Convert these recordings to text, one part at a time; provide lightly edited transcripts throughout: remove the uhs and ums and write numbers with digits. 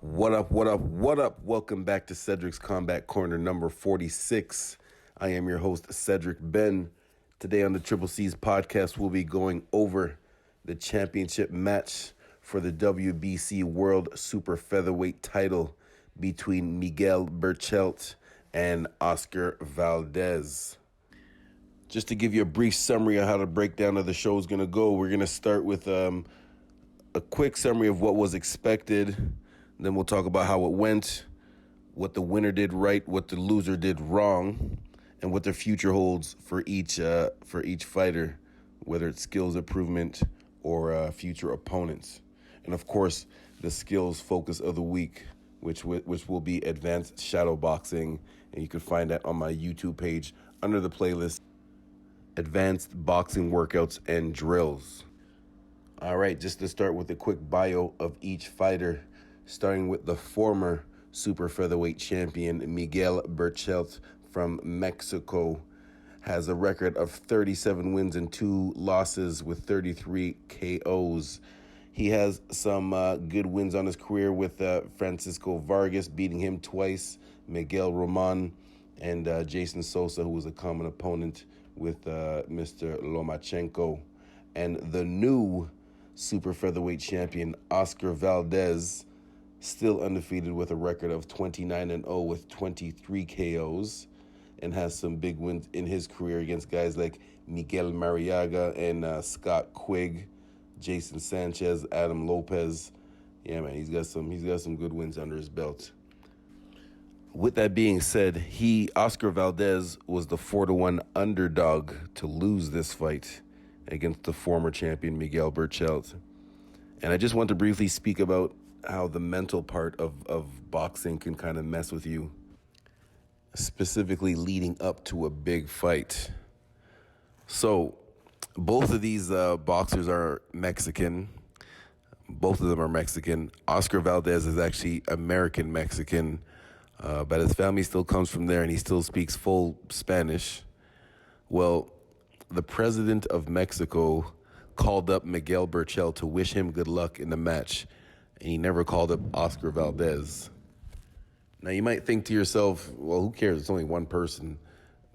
What up, what up, what up? Welcome back to Cedric's Combat Corner number 46. I am your host, Cedric Ben. Today on the Triple C's podcast, we'll be going over the championship match for the WBC World Super Featherweight title between Miguel Berchelt and Oscar Valdez. Just to give you a brief summary of how the breakdown of the show is going to go, we're going to start with a quick summary of what was expected. Then we'll talk about how it went, what the winner did right, what the loser did wrong, and what their future holds for each fighter, whether it's skills improvement or future opponents. And of course, the skills focus of the week, which will be advanced shadow boxing, and you can find that on my YouTube page under the playlist Advanced Boxing Workouts and Drills. All right, just to start with a quick bio of each fighter, starting with the former super featherweight champion Miguel Berchelt from Mexico, has a record of 37 wins and 2 losses with 33 KOs. He has some good wins on his career with Francisco Vargas beating him twice, Miguel Roman, and Jason Sosa, who was a common opponent with Mr. Lomachenko. And the new super featherweight champion, Oscar Valdez, still undefeated with a record of 29-0 with 23 KOs, and has some big wins in his career against guys like Miguel Mariaga and Scott Quigg, Jason Sanchez, Adam Lopez. Yeah, man, he's got some good wins under his belt. With that being said, Oscar Valdez was the 4-1 underdog to lose this fight against the former champion Miguel Berchelt. And I just want to briefly speak about how the mental part of boxing can kind of mess with you, specifically leading up to a big fight. So both of these boxers are Mexican. Both of them are Mexican. Oscar Valdez is actually American-Mexican, but his family still comes from there and he still speaks full Spanish. Well, the president of Mexico called up Miguel Berchelt to wish him good luck in the match, and he never called up Oscar Valdez. Now, you might think to yourself, well, who cares? It's only one person,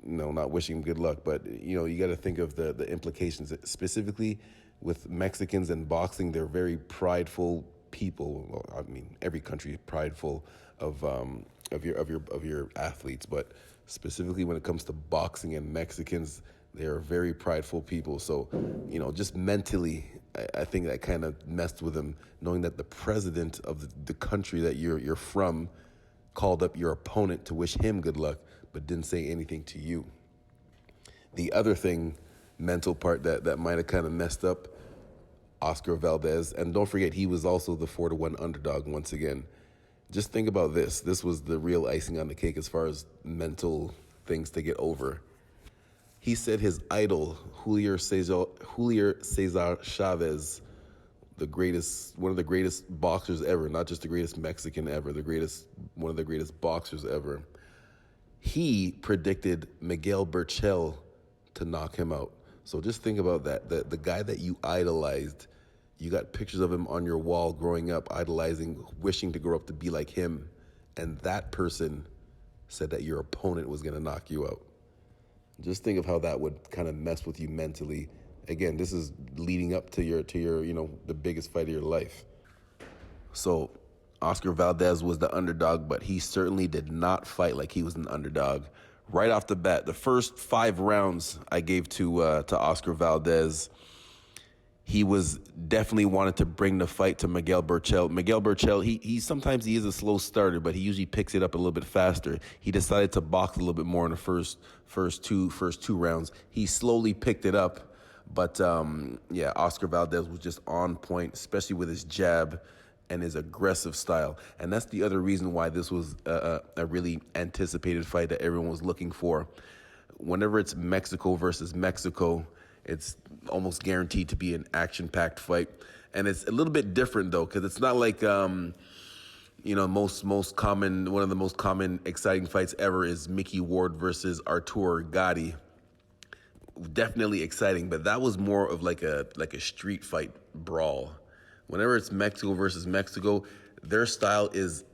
not wishing him good luck. But, you got to think of the implications. Specifically with Mexicans and boxing, they're very prideful people. Well, I mean, every country is prideful of your athletes, but specifically when it comes to boxing and Mexicans, they are very prideful people. So, just mentally, I think that kind of messed with him, knowing that the president of the country that you're from called up your opponent to wish him good luck, but didn't say anything to you. The other thing, mental part that might have kind of messed up Oscar Valdez, and don't forget, he was also the 4-1 underdog once again. Just think about this. This was the real icing on the cake as far as mental things to get over. He said his idol, Julio Cesar Chavez, one of the greatest boxers ever, not just the greatest Mexican ever, one of the greatest boxers ever. He predicted Miguel Berchelt to knock him out. So just think about that. The guy that you idolized, you got pictures of him on your wall growing up, idolizing, wishing to grow up to be like him. And that person said that your opponent was going to knock you out. Just think of how that would kind of mess with you mentally. Again, this is leading up to your the biggest fight of your life. So Oscar Valdez was the underdog, but he certainly did not fight like he was an underdog. Right off the bat, the first 5 rounds I gave to Oscar Valdez, he was definitely wanted to bring the fight to Miguel Berchelt. Miguel Berchelt, he sometimes is a slow starter, but he usually picks it up a little bit faster. He decided to box a little bit more in the first two rounds. He slowly picked it up, but Oscar Valdez was just on point, especially with his jab and his aggressive style. And that's the other reason why this was a really anticipated fight that everyone was looking for. Whenever it's Mexico versus Mexico, it's almost guaranteed to be an action-packed fight. And it's a little bit different, though, because it's not like, one of the most common exciting fights ever is Mickey Ward versus Artur Gatti. Definitely exciting, but that was more of like a street fight brawl. Whenever it's Mexico versus Mexico, their style is,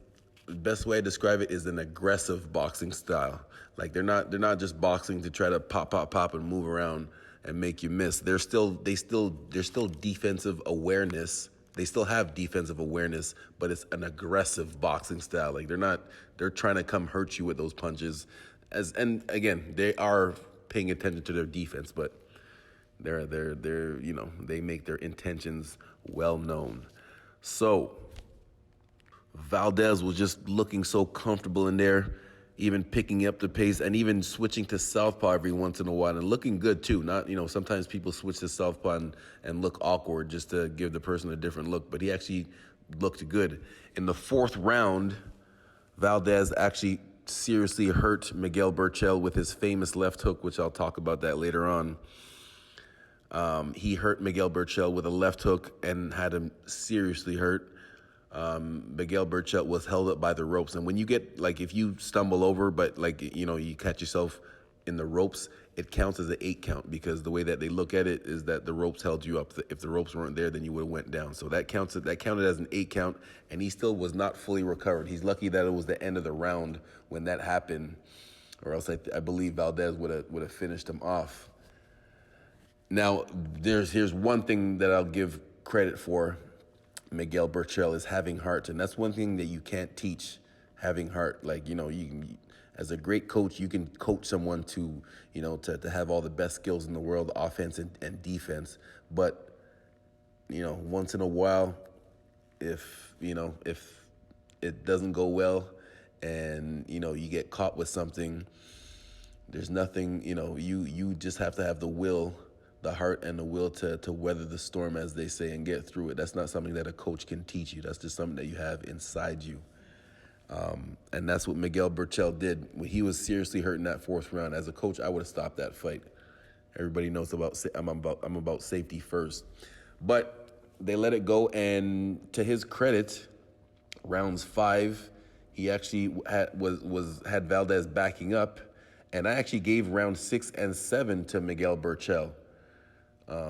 the best way to describe it is an aggressive boxing style. Like they're not just boxing to try to pop and move around and make you miss. There's still defensive awareness. They still have defensive awareness, but it's an aggressive boxing style. Like they're trying to come hurt you with those punches. And again, they are paying attention to their defense, but they're they make their intentions well known. So Valdez was just looking so comfortable in there, even picking up the pace and even switching to southpaw every once in a while and looking good too. Not, sometimes people switch to southpaw and look awkward just to give the person a different look, but he actually looked good. In the fourth round, Valdez actually seriously hurt Miguel Berchelt with his famous left hook, which I'll talk about that later on. He hurt Miguel Berchelt with a left hook and had him seriously hurt. Miguel Berchelt was held up by the ropes. And when you get, if you stumble over, but you catch yourself in the ropes, it counts as an 8 count because the way that they look at it is that the ropes held you up. If the ropes weren't there, then you would have went down. So that counted as an 8 count, and he still was not fully recovered. He's lucky that it was the end of the round when that happened, or else I believe Valdez would have finished him off. Now, here's one thing that I'll give credit for Miguel Berchelt is having heart, and that's one thing that you can't teach, having heart. You can, as a great coach, you can coach someone to have all the best skills in the world, offense and defense. But once in a while, if it doesn't go well, and you get caught with something, there's nothing. You just have to have the will, the heart and the will to weather the storm, as they say, and get through it. That's not something that a coach can teach you. That's just something that you have inside you. And that's what Miguel Berchelt did. When he was seriously hurt in that fourth round, as a coach, I would have stopped that fight. Everybody knows I'm about safety first. But they let it go, and to his credit, rounds 5, he actually had Valdez backing up, and I actually gave round 6 and 7 to Miguel Berchelt.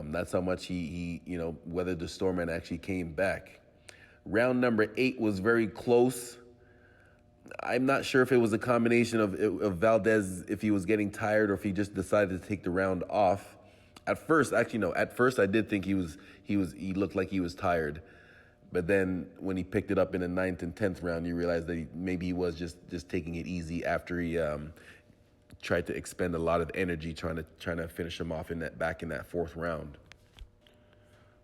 That's how much he weathered the storm and actually came back. Round number 8 was very close. I'm not sure if it was a combination of Valdez, if he was getting tired or if he just decided to take the round off. At first, I did think he looked like he was tired. But then when he picked it up in the 9th and 10th round, you realize that maybe he was just taking it easy after he tried to expend a lot of energy trying to finish him off in that 4th round.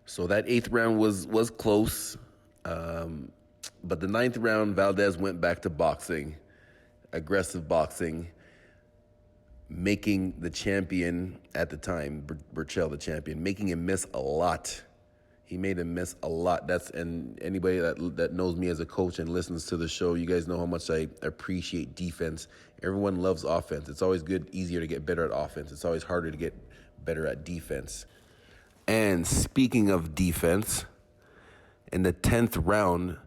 So that 8th round was close, but the 9th round, Valdez went back to boxing, aggressive boxing, making the champion at the time, Berchelt the champion, making him miss a lot. He made him miss a lot. And anybody that knows me as a coach and listens to the show, you guys know how much I appreciate defense. Everyone loves offense. It's always easier to get better at offense. It's always harder to get better at defense. And speaking of defense, in the 10th round,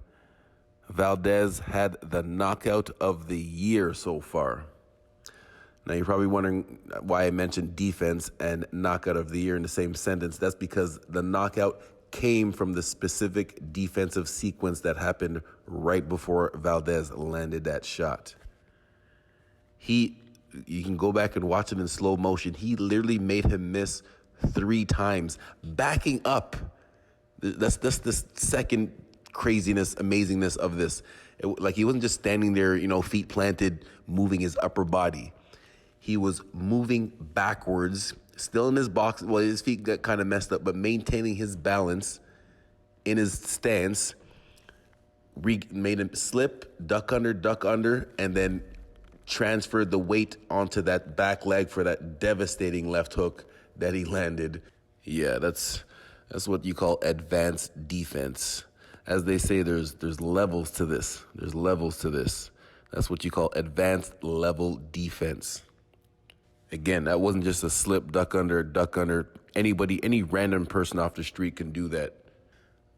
Valdez had the knockout of the year so far. Now, you're probably wondering why I mentioned defense and knockout of the year in the same sentence. That's because the knockout came from the specific defensive sequence that happened right before Valdez landed that shot. You can go back and watch it in slow motion. He literally made him miss 3 times, backing up. That's the second craziness, amazingness of this. He wasn't just standing there, feet planted, moving his upper body. He was moving backwards, still in his box. Well, his feet got kind of messed up, but maintaining his balance in his stance. Made him slip, duck under, and then transferred the weight onto that back leg for that devastating left hook that he landed. Yeah, that's what you call advanced defense. As they say, there's levels to this. There's levels to this. That's what you call advanced level defense. Again, that wasn't just a slip, duck under. Any random person off the street can do that.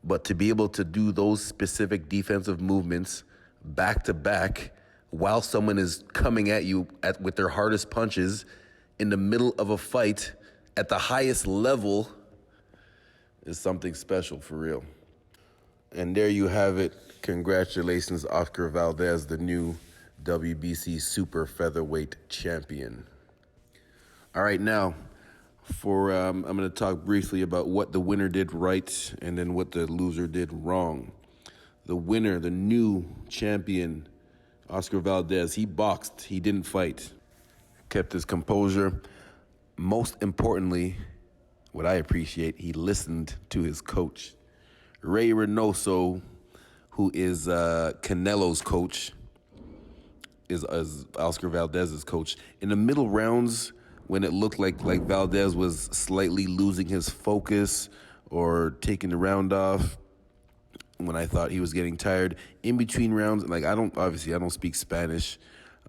But to be able to do those specific defensive movements back to back while someone is coming at you with their hardest punches in the middle of a fight at the highest level is something special for real. And there you have it. Congratulations, Oscar Valdez, the new WBC super featherweight champion. All right, now I'm going to talk briefly about what the winner did right and then what the loser did wrong. The winner, the new champion, Oscar Valdez, he boxed. He didn't fight. Kept his composure. Most importantly, what I appreciate, he listened to his coach. Ray Reynoso, who is Canelo's coach, is Oscar Valdez's coach. In the middle rounds, when it looked like Valdez was slightly losing his focus or taking the round off, when I thought he was getting tired, in between rounds, like I don't speak Spanish,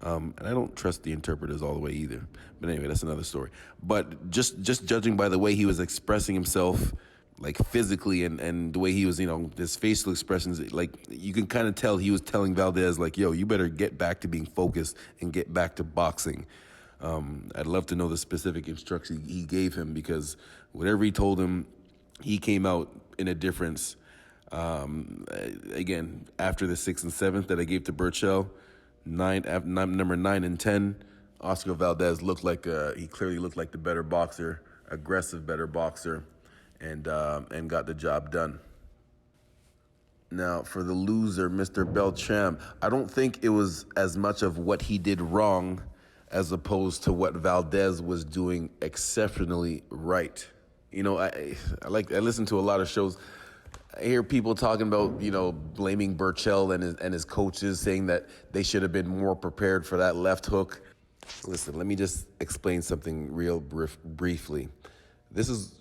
and I don't trust the interpreters all the way either. But anyway, that's another story. But just judging by the way he was expressing himself, like physically and the way he was, his facial expressions, like you can kind of tell he was telling Valdez, like, yo, you better get back to being focused and get back to boxing. I'd love to know the specific instruction he gave him, because whatever he told him, he came out in a difference. Again, after the 6th and 7th that I gave to Berchelt, number 9 and 10, Oscar Valdez he clearly looked like the better boxer, aggressive better boxer, and got the job done. Now, for the loser, Mr. Berchelt, I don't think it was as much of what he did wrong as opposed to what Valdez was doing exceptionally right. I listen to a lot of shows. I hear people talking about, blaming Berchelt and his coaches, saying that they should have been more prepared for that left hook. Listen, let me just explain something real briefly. This is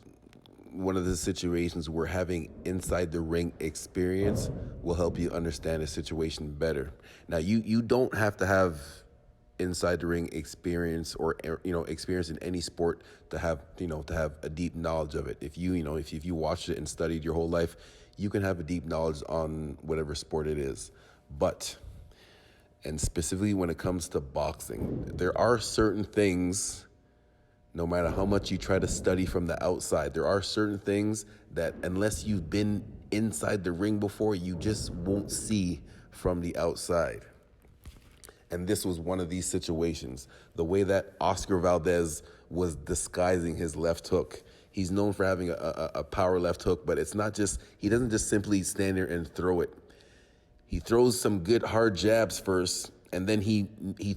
one of the situations where having inside the ring experience will help you understand a situation better. Now, you don't have to have inside the ring experience or experience in any sport to have a deep knowledge of it. If you watched it and studied your whole life, you can have a deep knowledge on whatever sport it is. And specifically when it comes to boxing, there are certain things, no matter how much you try to study from the outside, there are certain things that unless you've been inside the ring before, you just won't see from the outside. And this was one of these situations. The way that Oscar Valdez was disguising his left hook. He's known for having a power left hook, but it's not just, he doesn't just simply stand there and throw it. He throws some good hard jabs first, and then he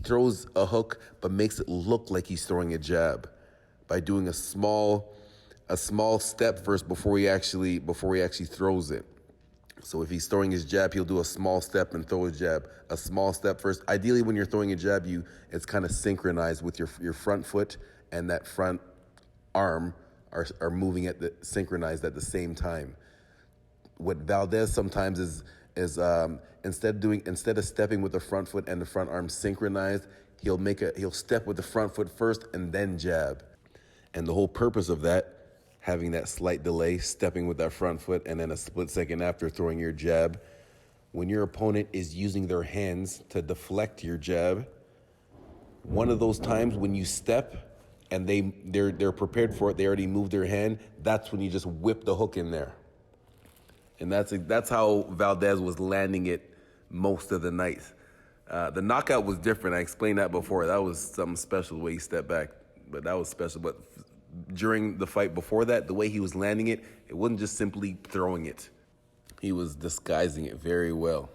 throws a hook, but makes it look like he's throwing a jab by doing a small step first before he actually throws it. So if he's throwing his jab, he'll do a small step and throw a jab. A small step first. Ideally, when you're throwing a jab, it's kind of synchronized with your front foot and that front arm are moving synchronized at the same time. What Valdez sometimes is instead of stepping with the front foot and the front arm synchronized, he'll step with the front foot first and then jab. And the whole purpose of that, having that slight delay, stepping with that front foot, and then a split second after throwing your jab. When your opponent is using their hands to deflect your jab, one of those times when you step and they're prepared for it, they already moved their hand, that's when you just whip the hook in there. And that's how Valdez was landing it most of the night. The knockout was different. I explained that before. That was something special, the way he stepped back. But that was special. But during the fight before that, the way he was landing it, it wasn't just simply throwing it. He was disguising it very well.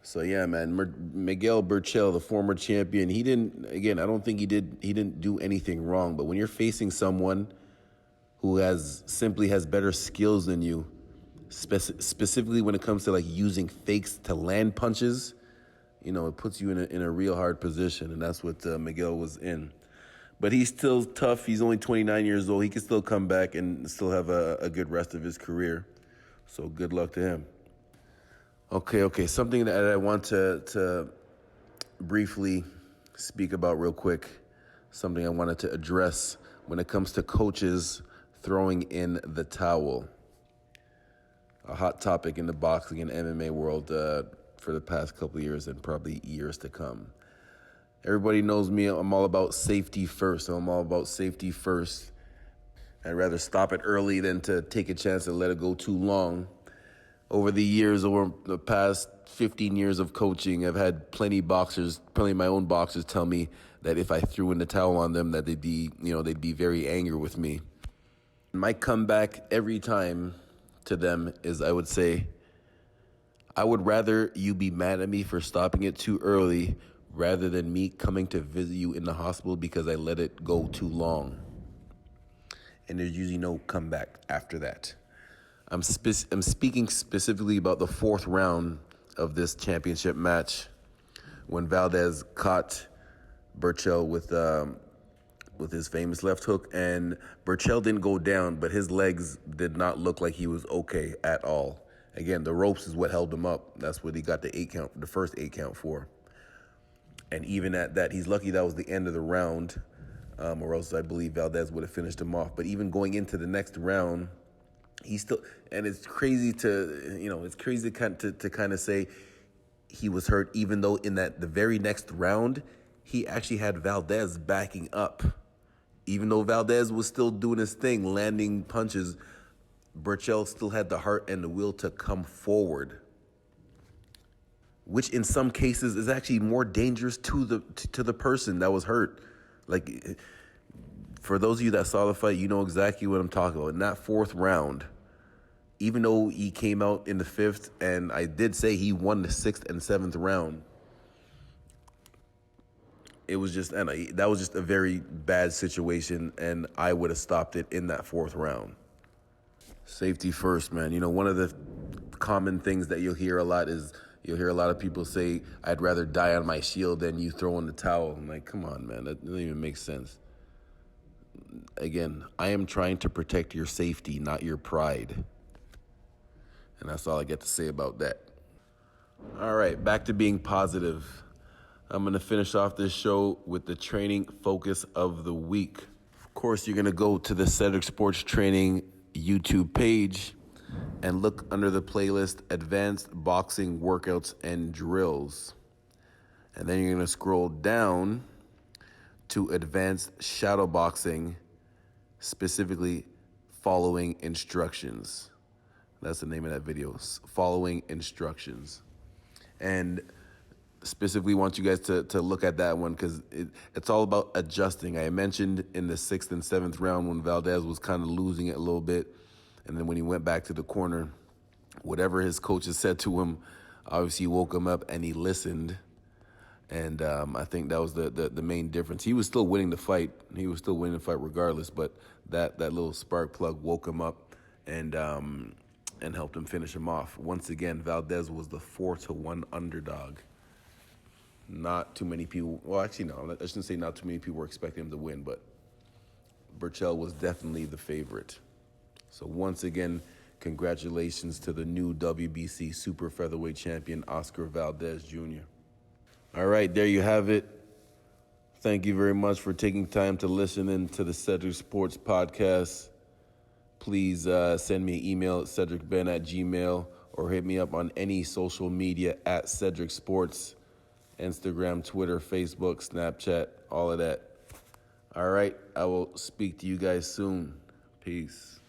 So yeah, man, Miguel Berchelt, the former champion, I don't think he didn't do anything wrong. But when you're facing someone who has better skills than you, specifically when it comes to like using fakes to land punches, it puts you in a real hard position, and that's what Miguel was in. But he's still tough. He's only 29 years old. He can still come back and still have a good rest of his career. So good luck to him. Okay. Something that I want to briefly speak about real quick. Something I wanted to address when it comes to coaches throwing in the towel. A hot topic in the boxing and MMA world for the past couple of years and probably years to come. Everybody knows me. I'm all about safety first. I'd rather stop it early than to take a chance and let it go too long. Over the years, over the past 15 years of coaching, I've had plenty of my own boxers tell me that if I threw in the towel on them, that they'd be very angry with me. My comeback every time to them is, I would say, I would rather you be mad at me for stopping it too early rather than me coming to visit you in the hospital because I let it go too long. And there's usually no comeback after that. I'm speaking specifically about the fourth round of this championship match when Valdez caught Berchelt with his famous left hook, and Berchelt didn't go down, but his legs did not look like he was okay at all. Again, the ropes is what held him up. That's what he got the first 8 count for. And even at that, he's lucky that was the end of the round, or else I believe Valdez would have finished him off. But even going into the next round, he still, and it's crazy to kind of say he was hurt, even though in the very next round, he actually had Valdez backing up. Even though Valdez was still doing his thing, landing punches, Berchelt still had the heart and the will to come forward, which in some cases is actually more dangerous to the person that was hurt. Like, for those of you that saw the fight, you know exactly what I'm talking about. In that fourth round, even though he came out in the fifth, and I did say he won the sixth and seventh round, that was just a very bad situation, and I would have stopped it in that fourth round. Safety first, man. You know, one of the common things that you'll hear a lot of people say, I'd rather die on my shield than you throw in the towel. I'm like, come on, man, that doesn't even make sense. Again, I am trying to protect your safety, not your pride. And that's all I get to say about that. All right, back to being positive. I'm going to finish off this show with the training focus of the week. Of course, you're going to go to the Cedric Sports Training YouTube page and look under the playlist Advanced Boxing Workouts and Drills. And then you're going to scroll down to Advanced Shadow Boxing, specifically Following Instructions. That's the name of that video, Following Instructions. And specifically want you guys to look at that one because it's all about adjusting. I mentioned in the sixth and seventh round when Valdez was kind of losing it a little bit, and then when he went back to the corner, whatever his coaches said to him, obviously woke him up and he listened. And I think that was the main difference. He was still winning the fight. He was still winning the fight regardless, but that little spark plug woke him up and helped him finish him off. Once again, Valdez was the 4-1 underdog. Not too many people, well, actually, no, I shouldn't say not too many people were expecting him to win, but Berchelt was definitely the favorite. So once again, congratulations to the new WBC super featherweight champion, Oscar Valdez Jr. All right, there you have it. Thank you very much for taking time to listen in to the Cedric Sports Podcast. Please send me an email at cedricben@gmail.com or hit me up on any social media at Cedric Sports. Instagram, Twitter, Facebook, Snapchat, all of that. All right, I will speak to you guys soon. Peace.